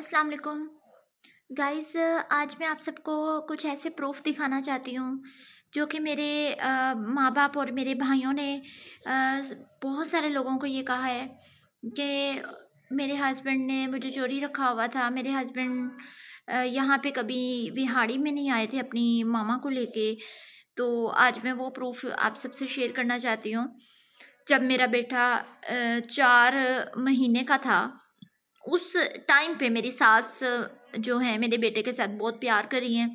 अस्सलाम वालेकुम गाइस। आज मैं आप सबको कुछ ऐसे प्रूफ दिखाना चाहती हूँ जो कि मेरे माँ बाप और मेरे भाइयों ने बहुत सारे लोगों को ये कहा है कि मेरे हस्बैंड ने मुझे चोरी रखा हुआ था। मेरे हस्बैंड यहाँ पे कभी विहाड़ी में नहीं आए थे अपनी मामा को लेके। तो आज मैं वो प्रूफ आप सबसे शेयर करना चाहती हूँ। जब मेरा बेटा 4 महीने का था, उस टाइम पे मेरी सास जो है मेरे बेटे के साथ बहुत प्यार कर रही हैं।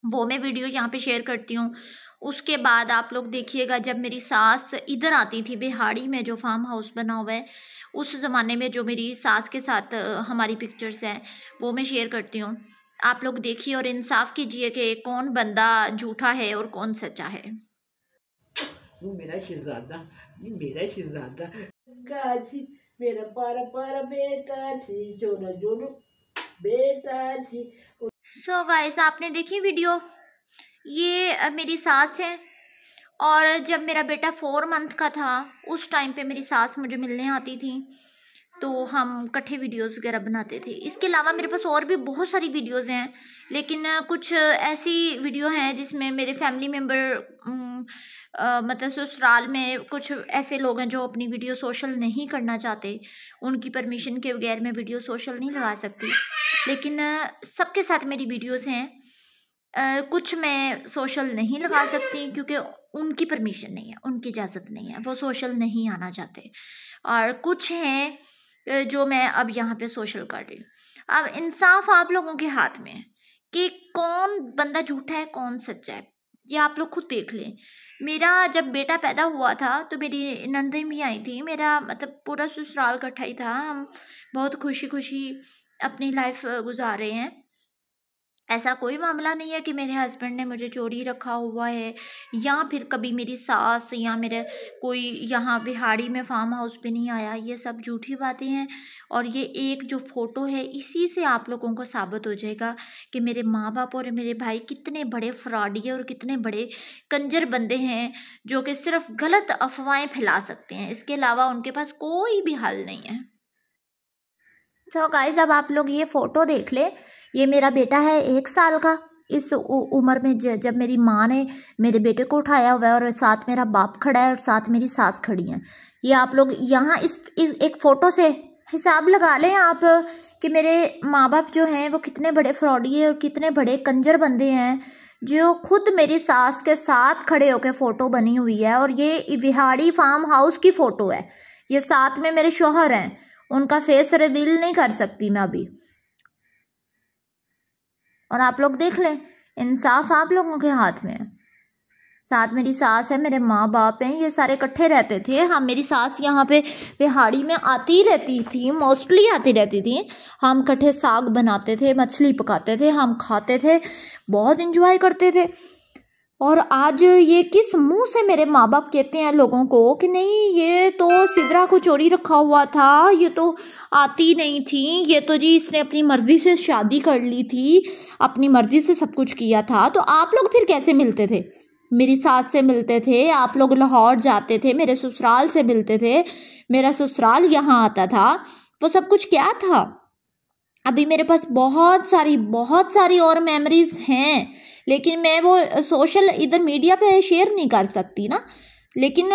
वो मैं वीडियो यहाँ पे शेयर करती हूँ। उसके बाद आप लोग देखिएगा, जब मेरी सास इधर आती थी बिहाड़ी में जो फार्म हाउस बना हुआ है, उस ज़माने में जो मेरी सास के साथ हमारी पिक्चर्स हैं वो मैं शेयर करती हूँ। आप लोग देखिए और इंसाफ कीजिए कि कौन बंदा झूठा है और कौन सच्चा है। मेरा शहजादा गाजी मेरा पारा पारा बेटा जी जोनो जोनो बेटा जी। सो गाइस, आपने देखी वीडियो। ये मेरी सास है और जब मेरा बेटा 4 मंथ का था उस टाइम पे मेरी सास मुझे मिलने आती थी, तो हम इकट्ठे वीडियोस वगैरह बनाते थे। इसके अलावा मेरे पास और भी बहुत सारी वीडियोस हैं, लेकिन कुछ ऐसी वीडियो हैं जिसमें मेरे फैमिली मेम्बर मतलब ससुराल में कुछ ऐसे लोग हैं जो अपनी वीडियो सोशल नहीं करना चाहते। उनकी परमिशन के बगैर मैं वीडियो सोशल नहीं लगा सकती, लेकिन सबके साथ मेरी वीडियोस हैं। कुछ मैं सोशल नहीं लगा सकती क्योंकि उनकी परमिशन नहीं है, उनकी इजाज़त नहीं है, वो सोशल नहीं आना चाहते। और कुछ हैं जो मैं अब यहाँ पे सोशल कर रही हूँ। अब इंसाफ आप लोगों के हाथ में है कि कौन बंदा झूठा है कौन सच्चा है, ये आप लोग खुद देख लें। मेरा जब बेटा पैदा हुआ था तो मेरी नंदें भी आई थी, मेरा मतलब पूरा ससुराल इकट्ठा ही था। हम बहुत खुशी खुशी अपनी लाइफ गुजार रहे हैं। ऐसा कोई मामला नहीं है कि मेरे हस्बैंड ने मुझे चोरी रखा हुआ है या फिर कभी मेरी सास या मेरे कोई यहाँ बिहाड़ी में फार्म हाउस पे नहीं आया। ये सब झूठी बातें हैं। और ये एक जो फ़ोटो है, इसी से आप लोगों को साबित हो जाएगा कि मेरे माँ बाप और मेरे भाई कितने बड़े फ्रॉडी और कितने बड़े कंजर बंदे हैं जो कि सिर्फ गलत अफवाहें फैला सकते हैं। इसके अलावा उनके पास कोई भी हल नहीं है। तो गाइस, अब आप लोग ये फ़ोटो देख ले। ये मेरा बेटा है 1 साल का। इस उम्र में जब मेरी माँ ने मेरे बेटे को उठाया हुआ है और साथ मेरा बाप खड़ा है और साथ मेरी सास खड़ी है। ये आप लोग यहाँ इस एक फ़ोटो से हिसाब लगा लें आप कि मेरे माँ बाप जो हैं वो कितने बड़े फ्रॉडी है और कितने बड़े कंजर बंदे हैं, जो खुद मेरी सास के साथ खड़े होकर फ़ोटो बनी हुई है। और ये बिहाड़ी फार्म हाउस की फ़ोटो है। ये साथ में मेरे शौहर हैं, उनका फेस रिवील नहीं कर सकती मैं अभी। और आप लोग देख लें, इंसाफ आप लोगों के हाथ में है। साथ मेरी सास है, मेरे माँ बाप हैं, ये सारे इकट्ठे रहते थे। हम मेरी सास यहाँ पे बिहाड़ी में आती ही रहती थी, मोस्टली आती रहती थी। हम इकट्ठे साग बनाते थे, मछली पकाते थे, हम खाते थे, बहुत इंजॉय करते थे। और आज ये किस मुंह से मेरे माँ बाप कहते हैं लोगों को कि नहीं, ये तो सिद्रा को चोरी रखा हुआ था, ये तो आती नहीं थी, ये तो जी इसने अपनी मर्जी से शादी कर ली थी, अपनी मर्जी से सब कुछ किया था। तो आप लोग फिर कैसे मिलते थे? मेरी सास से मिलते थे, आप लोग लाहौर जाते थे, मेरे ससुराल से मिलते थे, मेरा ससुराल यहाँ आता था। वो सब कुछ क्या था? अभी मेरे पास बहुत सारी और मेमोरीज हैं, लेकिन मैं वो सोशल इधर मीडिया पे शेयर नहीं कर सकती ना। लेकिन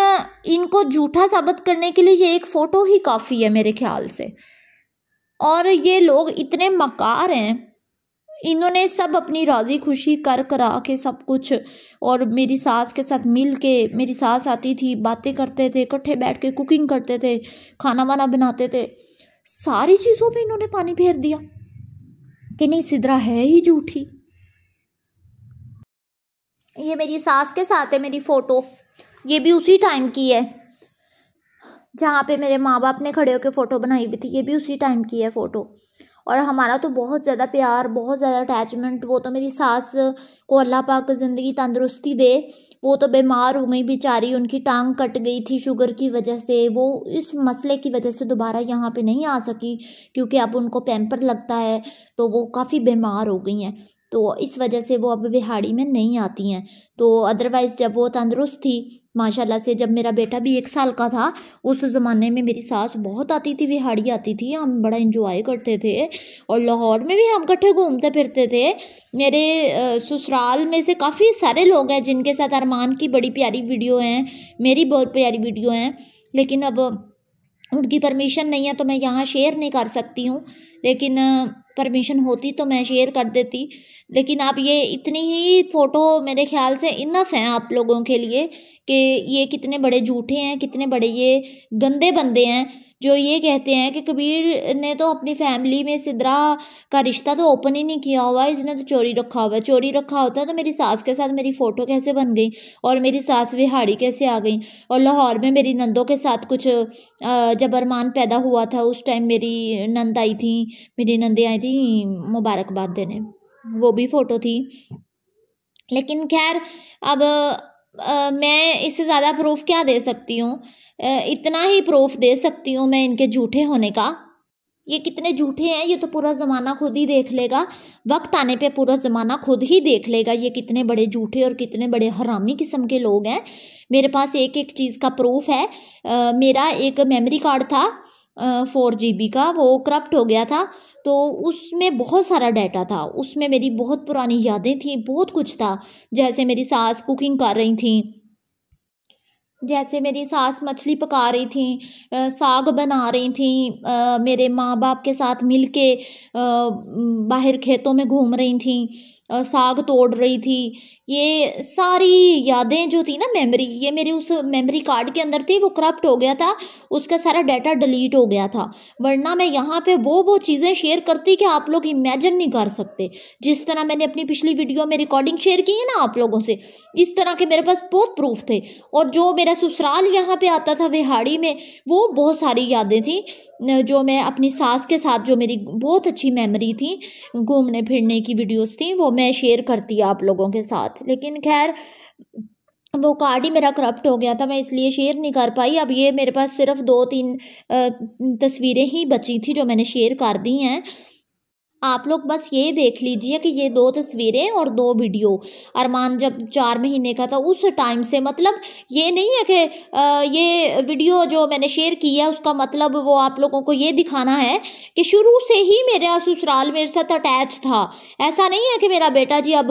इनको झूठा साबित करने के लिए ये एक फ़ोटो ही काफ़ी है मेरे ख्याल से। और ये लोग इतने मकार हैं, इन्होंने सब अपनी राज़ी खुशी कर करा के सब कुछ। और मेरी सास के साथ मिल के, मेरी सास आती थी, बातें करते थे, इकट्ठे बैठ के कुकिंग करते थे, खाना वाना बनाते थे। सारी चीज़ों पे इन्होंने पानी फेर दिया कि नहीं, सिद्रा है ही झूठी। ये मेरी सास के साथ है मेरी फ़ोटो, ये भी उसी टाइम की है जहाँ पे मेरे माँ बाप ने खड़े होकर फ़ोटो बनाई हुई थी। ये भी उसी टाइम की है फ़ोटो। और हमारा तो बहुत ज़्यादा प्यार, बहुत ज़्यादा अटैचमेंट। वो तो मेरी सास को अल्लाह पाक ज़िंदगी तंदुरुस्ती दे, वो तो बीमार हो गई बेचारी, उनकी टांग कट गई थी शुगर की वजह से। वो इस मसले की वजह से दोबारा यहाँ पे नहीं आ सकी क्योंकि अब उनको पैम्पर लगता है, तो वो काफ़ी बीमार हो गई हैं। तो इस वजह से वो अब विहाड़ी में नहीं आती हैं। तो अदरवाइज़ जब वो तंदुरुस्त थी माशाल्लाह से, जब मेरा बेटा भी 1 साल का था, उस ज़माने में मेरी सास बहुत आती थी, विहाड़ी आती थी, हम बड़ा एंजॉय करते थे और लाहौर में भी हम इकट्ठे घूमते फिरते थे। मेरे ससुराल में से काफ़ी सारे लोग हैं जिनके साथ अरमान की बड़ी प्यारी वीडियो हैं, मेरी बहुत प्यारी वीडियो हैं, लेकिन अब उनकी परमिशन नहीं है तो मैं यहाँ शेयर नहीं कर सकती हूँ, लेकिन परमिशन होती तो मैं शेयर कर देती। लेकिन आप ये इतनी ही फ़ोटो मेरे ख्याल से इनफ हैं आप लोगों के लिए कि ये कितने बड़े झूठे हैं, कितने बड़े ये गंदे बंदे हैं जो ये कहते हैं कि कबीर ने तो अपनी फैमिली में सिदरा का रिश्ता तो ओपन ही नहीं किया हुआ, इसने तो चोरी रखा हुआ है। चोरी रखा होता तो मेरी सास के साथ मेरी फ़ोटो कैसे बन गई और मेरी सास विहाड़ी कैसे आ गई। और लाहौर में मेरी नंदों के साथ कुछ जब अरमान पैदा हुआ था उस टाइम मेरी नंद आई थी, मेरी नंदें आई थी मुबारकबाद देने, वो भी फ़ोटो थी। लेकिन खैर अब मैं इससे ज़्यादा प्रूफ क्या दे सकती हूँ, इतना ही प्रूफ दे सकती हूँ मैं इनके झूठे होने का। ये कितने झूठे हैं ये तो पूरा ज़माना खुद ही देख लेगा, वक्त आने पे पूरा ज़माना खुद ही देख लेगा ये कितने बड़े झूठे और कितने बड़े हरामी किस्म के लोग हैं। मेरे पास एक एक चीज़ का प्रूफ है। मेरा एक मेमोरी कार्ड था 4 GB का, वो करप्ट हो गया था, तो उसमें बहुत सारा डाटा था, उसमें मेरी बहुत पुरानी यादें थी, बहुत कुछ था। जैसे मेरी सास कुकिंग कर रही थी, जैसे मेरी सास मछली पका रही थी, साग बना रही थी, मेरे माँ बाप के साथ मिलके बाहर खेतों में घूम रही थी, साग तोड़ रही थी। ये सारी यादें जो थी ना मेमोरी, ये मेरी उस मेमोरी कार्ड के अंदर थी, वो करप्ट हो गया था, उसका सारा डाटा डिलीट हो गया था। वरना मैं यहाँ पे वो चीज़ें शेयर करती कि आप लोग इमेजिन नहीं कर सकते। जिस तरह मैंने अपनी पिछली वीडियो में रिकॉर्डिंग शेयर की है ना आप लोगों से, इस तरह के मेरे पास बहुत प्रूफ थे। और जो मेरा ससुराल यहाँ पे आता था विहाड़ी में, वो बहुत सारी यादें थी जो मैं अपनी सास के साथ, जो मेरी बहुत अच्छी मेमोरी थी, घूमने फिरने की वीडियोस थी, वो मैं शेयर करती आप लोगों के साथ। लेकिन खैर वो कार्ड ही मेरा करप्ट हो गया था, मैं इसलिए शेयर नहीं कर पाई। अब ये मेरे पास सिर्फ 2-3 तस्वीरें ही बची थी जो मैंने शेयर कर दी हैं। आप लोग बस ये देख लीजिए कि ये 2 तस्वीरें और 2 वीडियो अरमान जब 4 महीने का था उस टाइम से, मतलब ये नहीं है कि ये वीडियो जो मैंने शेयर की है उसका मतलब वो आप लोगों को ये दिखाना है कि शुरू से ही मेरा ससुराल मेरे साथ अटैच था। ऐसा नहीं है कि मेरा बेटा जी अब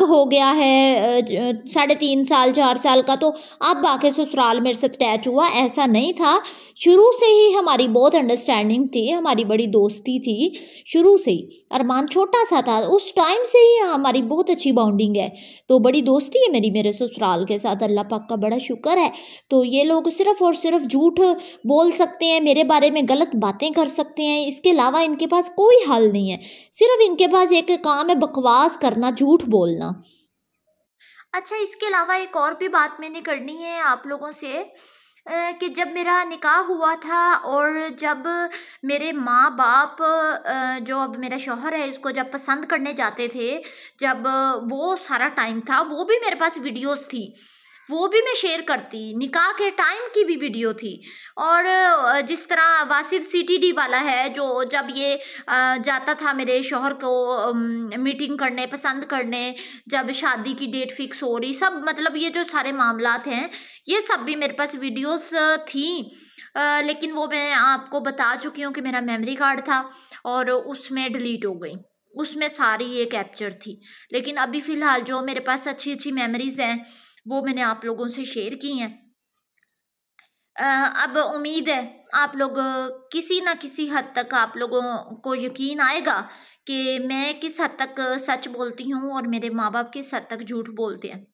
हो गया है 3.5 साल 4 साल का तो अब आके ससुराल मेरे साथ अटैच हुआ, ऐसा नहीं था। शुरू से ही हमारी बहुत अंडरस्टैंडिंग थी, हमारी बड़ी दोस्ती थी शुरू से ही। अरमान छोटा सा था उस टाइम से ही हमारी बहुत अच्छी बॉन्डिंग है, तो बड़ी दोस्ती है मेरी मेरे ससुराल के साथ, अल्लाह पाक का बड़ा शुक्र है। तो ये लोग सिर्फ और सिर्फ झूठ बोल सकते हैं, मेरे बारे में गलत बातें कर सकते हैं, इसके अलावा इनके पास कोई हल नहीं है। सिर्फ इनके पास एक काम है, बकवास करना, झूठ बोलना। अच्छा, इसके अलावा एक और भी बात मैंने करनी है आप लोगों से कि जब मेरा निकाह हुआ था और जब मेरे माँ बाप जो अब मेरा शौहर है इसको जब पसंद करने जाते थे, जब वो सारा टाइम था, वो भी मेरे पास वीडियोस थी, वो भी मैं शेयर करती, निकाह के टाइम की भी वीडियो थी। और जिस तरह वासिफ CTD वाला है जो जब ये जाता था मेरे शौहर को मीटिंग करने, पसंद करने, जब शादी की डेट फिक्स हो रही, सब मतलब ये जो सारे मामलात हैं ये सब भी मेरे पास वीडियोस थी। लेकिन वो मैं आपको बता चुकी हूँ कि मेरा मेमोरी कार्ड था और उसमें डिलीट हो गई, उसमें सारी ये कैप्चर थी। लेकिन अभी फ़िलहाल जो मेरे पास अच्छी अच्छी मेमोरीज़ हैं वो मैंने आप लोगों से शेयर की हैं। अब उम्मीद है आप लोग किसी न किसी हद तक आप लोगों को यकीन आएगा कि मैं किस हद तक सच बोलती हूँ और मेरे माँ बाप किस हद तक झूठ बोलते हैं।